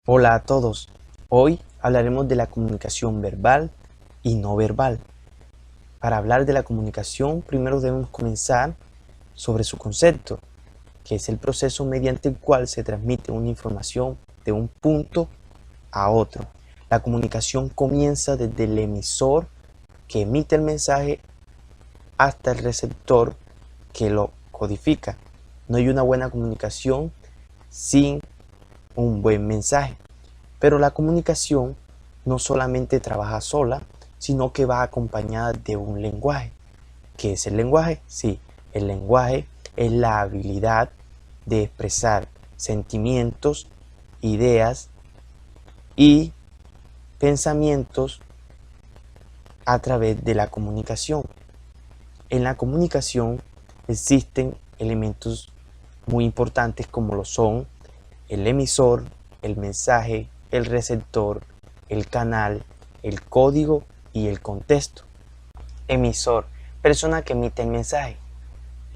Hola a todos, hoy hablaremos de la comunicación verbal y no verbal. Para hablar de la comunicación, primero debemos comenzar sobre su concepto, que es el proceso mediante el cual se transmite una información de un punto a otro. La comunicación comienza desde el emisor que emite el mensaje hasta el receptor que lo codifica. No hay una buena comunicación sin un buen mensaje. Pero la comunicación no solamente trabaja sola, sino que va acompañada de un lenguaje. ¿Qué es el lenguaje? Sí, el lenguaje es la habilidad de expresar sentimientos, ideas y pensamientos a través de la comunicación. En la comunicación existen elementos muy importantes como lo son el emisor, el mensaje, el receptor, el canal, el código y el contexto. Emisor, persona que emite el mensaje.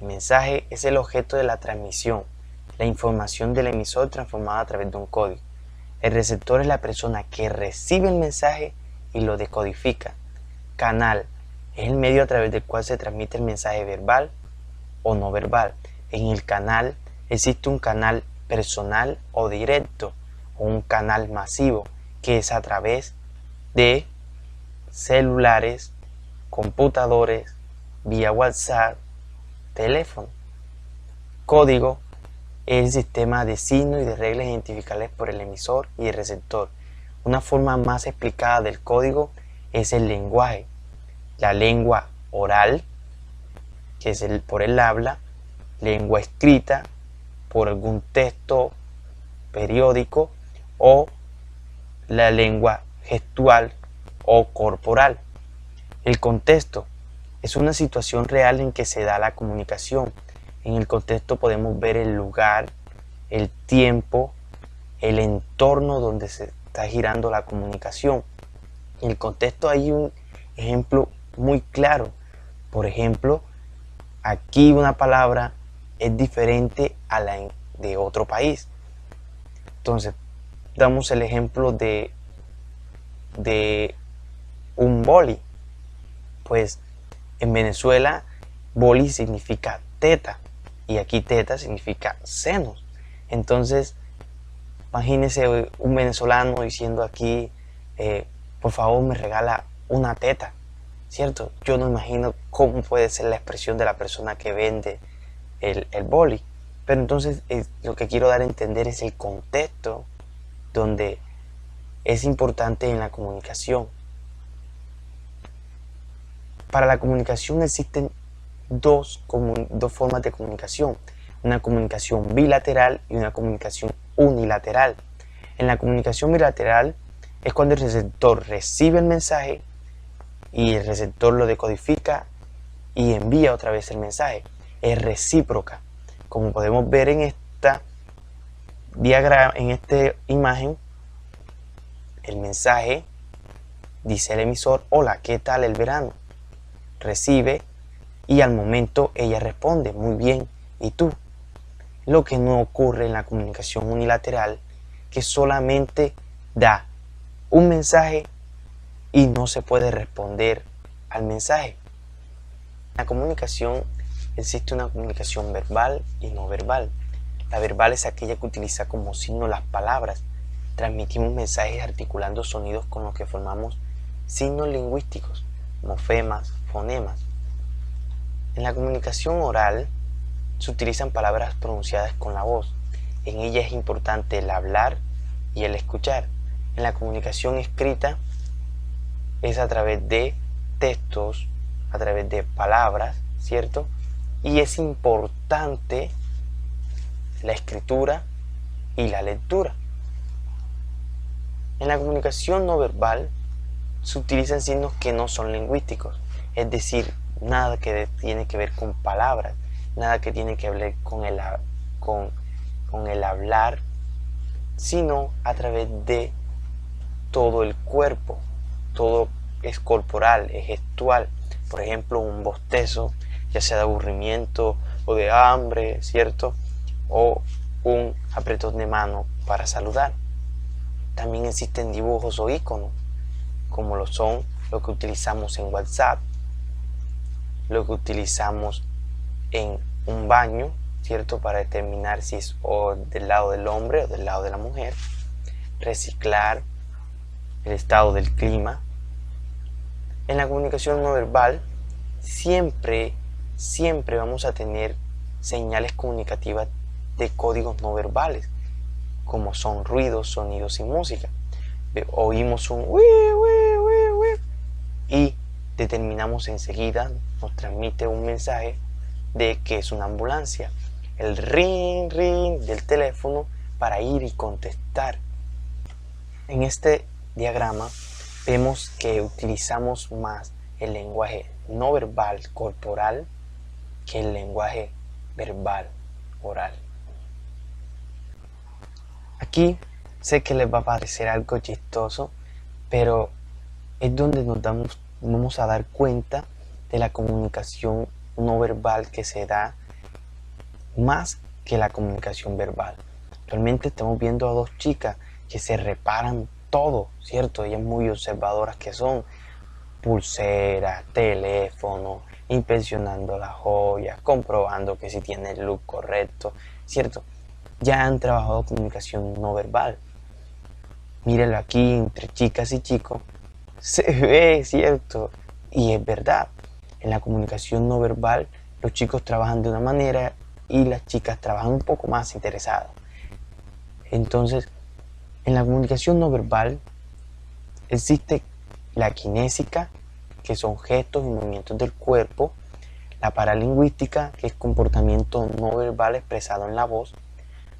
El mensaje es el objeto de la transmisión, la información del emisor transformada a través de un código. El receptor es la persona que recibe el mensaje y lo decodifica. Canal es el medio a través del cual se transmite el mensaje verbal o no verbal. En el canal existe un canal personal o directo, o un canal masivo, que es a través de celulares, computadores, vía WhatsApp, teléfono. Código es el sistema de signos y de reglas identificables por el emisor y el receptor. Una forma más explicada del código es el lenguaje. La lengua oral, que es por el habla, lengua escrita, por algún texto periódico, o la lengua gestual o corporal. El contexto es una situación real en que se da la comunicación. En el contexto podemos ver el lugar, el tiempo, el entorno donde se está girando la comunicación. En el contexto hay un ejemplo muy claro. Por ejemplo, aquí una palabra es diferente a la de otro país. Entonces, damos el ejemplo de un boli. Pues en Venezuela, boli significa teta y aquí teta significa senos. Entonces, imagínese un venezolano diciendo aquí, por favor me regala una teta, ¿cierto? Yo no imagino cómo puede ser la expresión de la persona que vende el boli. Pero entonces lo que quiero dar a entender es el contexto donde es importante en la comunicación. Para la comunicación existen dos formas de comunicación, una comunicación bilateral y una comunicación unilateral. En la comunicación bilateral es cuando el receptor recibe el mensaje y el receptor lo decodifica y envía otra vez el mensaje. Es recíproca. Como podemos ver en esta imagen, el mensaje dice el emisor: hola, ¿qué tal el verano? Recibe y al momento ella responde: muy bien, ¿y tú? Lo que no ocurre en la comunicación unilateral, que solamente da un mensaje y no se puede responder al mensaje. En la comunicación existe una comunicación verbal y no verbal. La verbal es aquella que utiliza como signo las palabras. Transmitimos mensajes articulando sonidos con los que formamos signos lingüísticos, mofemas, fonemas. En la comunicación oral se utilizan palabras pronunciadas con la voz. En ella es importante el hablar y el escuchar. En la comunicación escrita es a través de textos, a través de palabras, ¿cierto? Y es importante la escritura y la lectura. En la comunicación no verbal se utilizan signos que no son lingüísticos, es decir, nada que tiene que ver con palabras, nada que tiene que ver con el hablar, sino a través de todo el cuerpo. Todo es corporal, es gestual. Por ejemplo, un bostezo, ya sea de aburrimiento o de hambre, ¿cierto? O un apretón de mano para saludar. también existen dibujos o iconos, como lo son lo que utilizamos en WhatsApp, lo que utilizamos en un baño, ¿cierto? Para determinar si es o del lado del hombre o del lado de la mujer. Reciclar, el estado del clima. En la comunicación no verbal siempre vamos a tener señales comunicativas de códigos no verbales, como son ruidos, sonidos y música. Oímos un y determinamos enseguida, nos transmite un mensaje de que es una ambulancia. El ring del teléfono para ir y contestar. En este diagrama vemos que utilizamos más el lenguaje no verbal corporal que el lenguaje verbal oral. Aquí sé que les va a parecer algo chistoso, pero es donde nos vamos a dar cuenta de la comunicación no verbal que se da más que la comunicación verbal. Realmente estamos viendo a dos chicas que se reparan todo, ¿cierto? Ellas muy observadoras que son, pulseras, teléfono, inspeccionando las joyas, comprobando que si tiene el look correcto, ¿cierto? Ya han trabajado comunicación no verbal. Mírenlo aquí entre chicas y chicos, se ve, ¿cierto? Y es verdad, en la comunicación no verbal los chicos trabajan de una manera y las chicas trabajan un poco más interesadas. Entonces, en la comunicación no verbal existe la kinésica, que son gestos y movimientos del cuerpo, la paralingüística, que es comportamiento no verbal expresado en la voz,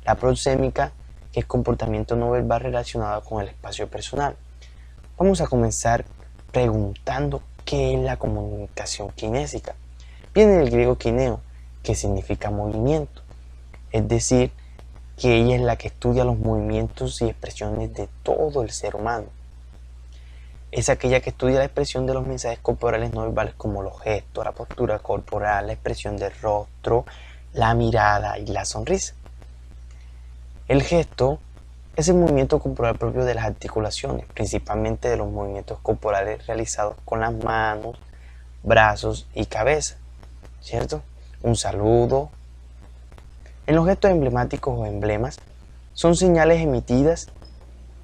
la proxémica, que es comportamiento no verbal relacionado con el espacio personal. Vamos a comenzar preguntando qué es la comunicación kinésica. Viene del griego kineo, que significa movimiento, es decir, que ella es la que estudia los movimientos y expresiones de todo el ser humano. Es aquella que estudia la expresión de los mensajes corporales no verbales como los gestos, la postura corporal, la expresión del rostro, la mirada y la sonrisa. El gesto es el movimiento corporal propio de las articulaciones, principalmente de los movimientos corporales realizados con las manos, brazos y cabeza, ¿cierto? Un saludo. En los gestos emblemáticos o emblemas son señales emitidas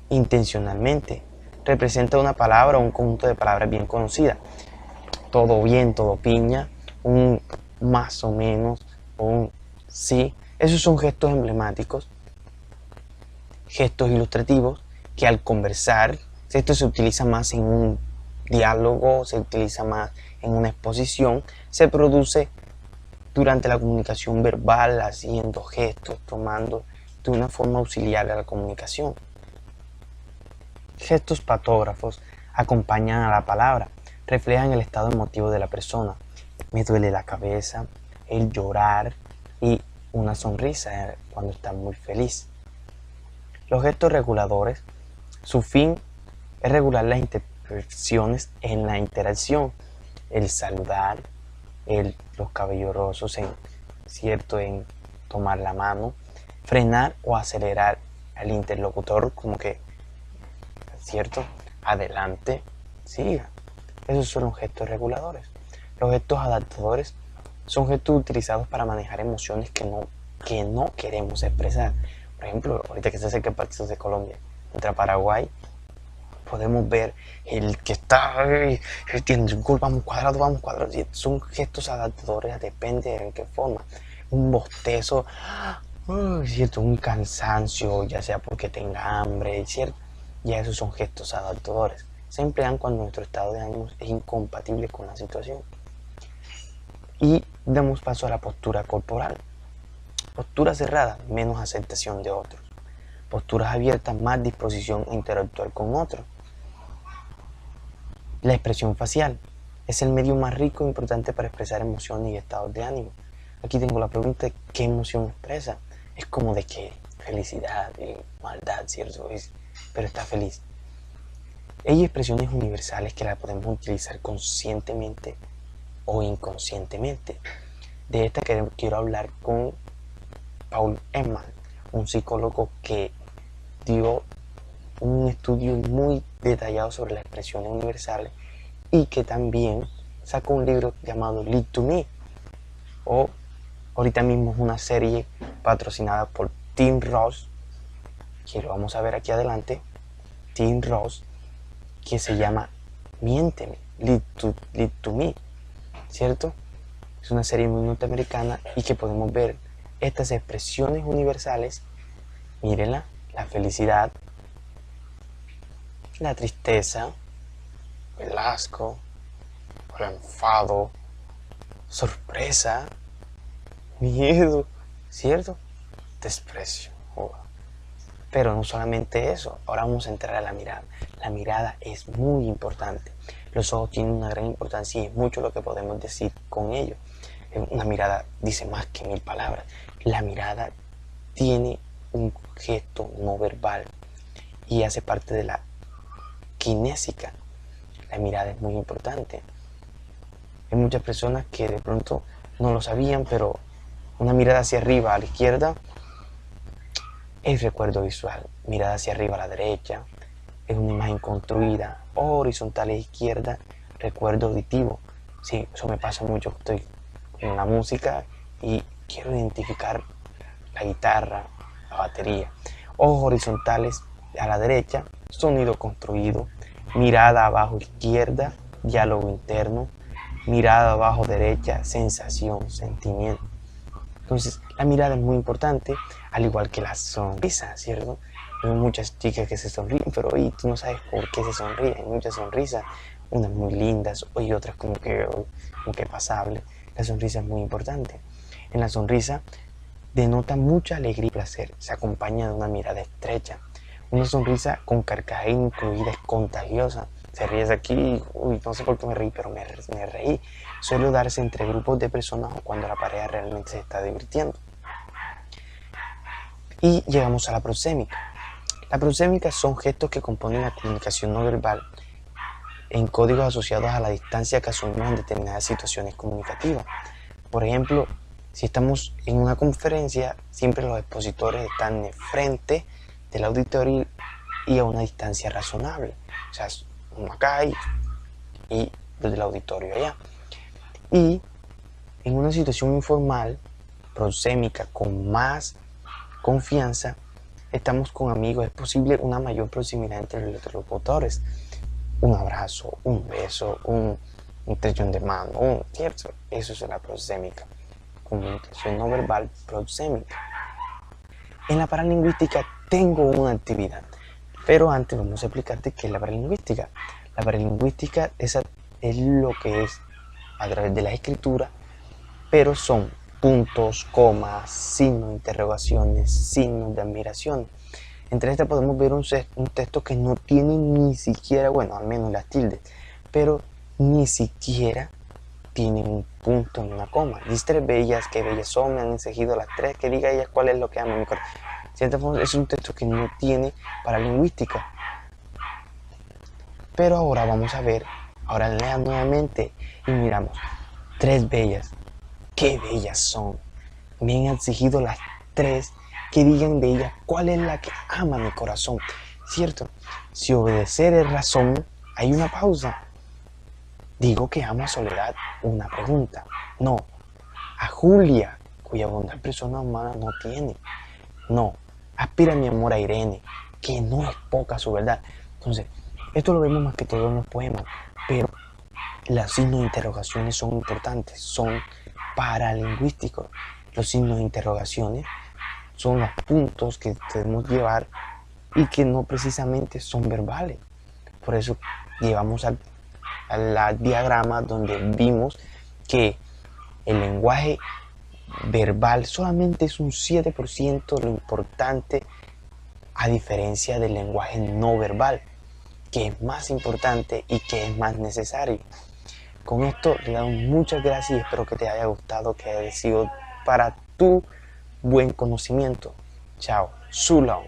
intencionalmente. Representa una palabra o un conjunto de palabras bien conocidas. Todo bien, todo piña, un más o menos, un sí. Esos son gestos emblemáticos. Gestos ilustrativos que al conversar, esto se utiliza más en un diálogo, se utiliza más en una exposición, se produce durante la comunicación verbal, haciendo gestos, tomando de una forma auxiliar a la comunicación. Gestos patógrafos acompañan a la palabra, reflejan el estado emotivo de la persona. Me duele la cabeza, el llorar y una sonrisa cuando está muy feliz. Los gestos reguladores, su fin es regular las interacciones en la interacción, el saludar, los cabellos ¿cierto? En tomar la mano, frenar o acelerar al interlocutor, como que, ¿cierto? Adelante, siga. Esos son los gestos reguladores. Los gestos adaptadores son gestos utilizados para manejar emociones que no queremos expresar. Por ejemplo, ahorita que se acerca el partido de Colombia contra Paraguay, podemos ver el que está tiene un gol, vamos cuadrado, son gestos adaptadores, depende de en qué forma. Un bostezo, ¿cierto? Un cansancio, ya sea porque tenga hambre, ¿cierto? Ya esos son gestos adaptadores. Se emplean cuando nuestro estado de ánimo es incompatible con la situación. Y damos paso a la postura corporal. Postura cerrada, menos aceptación de otros. Posturas abiertas, más disposición a interactuar con otros. La expresión facial es el medio más rico e importante para expresar emociones y estados de ánimo. Aquí tengo la pregunta: ¿qué emoción expresa? Es como de que felicidad y maldad, ¿cierto? Pero está feliz. Hay expresiones universales que las podemos utilizar conscientemente o inconscientemente. De esta quiero hablar con Paul Ekman, un psicólogo que dio un estudio muy detallado sobre las expresiones universales y que también sacó un libro llamado Lead to Me, o ahorita mismo es una serie patrocinada por Tim Ross, que lo vamos a ver aquí adelante, Tim Ross, que se llama Miénteme, Lead to Me, ¿cierto? Es una serie muy norteamericana y que podemos ver estas expresiones universales. Mírenla, la felicidad, la tristeza, el asco, el enfado, sorpresa, miedo, ¿cierto? Desprecio. Pero no solamente eso, ahora vamos a entrar a la mirada. La mirada es muy importante. Los ojos tienen una gran importancia y es mucho lo que podemos decir con ellos. Una mirada dice más que 1000 palabras. La mirada tiene un gesto no verbal y hace parte de la kinésica. La mirada es muy importante. Hay muchas personas que de pronto no lo sabían, pero una mirada hacia arriba a la izquierda es recuerdo visual. Mirada hacia arriba a la derecha es una imagen construida. Horizontal a la izquierda, recuerdo auditivo. Sí, eso me pasa mucho. Estoy en la música y quiero identificar la guitarra, la batería. Ojos horizontales a la derecha, sonido construido. Mirada abajo izquierda, diálogo interno. Mirada abajo derecha, sensación, sentimiento. Entonces, la mirada es muy importante, al igual que la sonrisa, ¿cierto? Hay muchas chicas que se sonríen, pero hoy tú no sabes por qué se sonríen. Hay muchas sonrisas, unas muy lindas y otras como que pasable. La sonrisa es muy importante. En la sonrisa denota mucha alegría y placer. Se acompaña de una mirada estrecha. Una sonrisa con carcajada incluida es contagiosa. Se ríes aquí, uy, no sé por qué me reí, pero me reí. Suele darse entre grupos de personas o cuando la pareja realmente se está divirtiendo. Y llegamos a la proxémica. La proxémica son gestos que componen la comunicación no verbal en códigos asociados a la distancia que asumimos en determinadas situaciones comunicativas. Por ejemplo, si estamos en una conferencia, siempre los expositores están de frente del auditorio y a una distancia razonable. O sea, uno acá y desde el auditorio allá. Y en una situación informal, proxémica, con más confianza, estamos con amigos, es posible una mayor proximidad entre los interlocutores. Un abrazo, un beso, un estrellón de mano, ¿cierto? Eso es la proxémica. Comunicación no verbal proxémica. En la paralingüística tengo una actividad, pero antes vamos a explicarte qué es la paralingüística. La paralingüística es lo que es a través de la escritura, pero son puntos, comas, signos de interrogaciones, signos de admiración. Entre estas podemos ver un texto que no tiene ni siquiera, bueno, al menos las tildes, pero ni siquiera tiene un punto ni una coma. Dice 3 bellas, que bellas son, me han enseguido las 3, que diga ellas cuál es lo que ama mi corazón. De cierta forma, es un texto que no tiene paralingüística. Pero ahora vamos a ver, ahora lea nuevamente y miramos. 3 bellas, qué bellas son. Me han exigido las 3, que digan de ellas cuál es la que ama mi corazón. ¿Cierto? Si obedecer es razón, hay una pausa. Digo que amo a Soledad, una pregunta. No, a Julia, cuya bondad persona humana no tiene. No, aspira mi amor a Irene, que no es poca su verdad. Entonces, esto lo vemos más que todo en los poemas, pero los signos de interrogaciones son importantes, son paralingüísticos. Los signos de interrogaciones son los puntos que debemos llevar y que no precisamente son verbales. Por eso llevamos al diagrama donde vimos que el lenguaje verbal solamente es un 7% lo importante, a diferencia del lenguaje no verbal, que es más importante y que es más necesario. Con esto le damos muchas gracias y espero que te haya gustado, que haya sido para tu buen conocimiento. Chao, so long.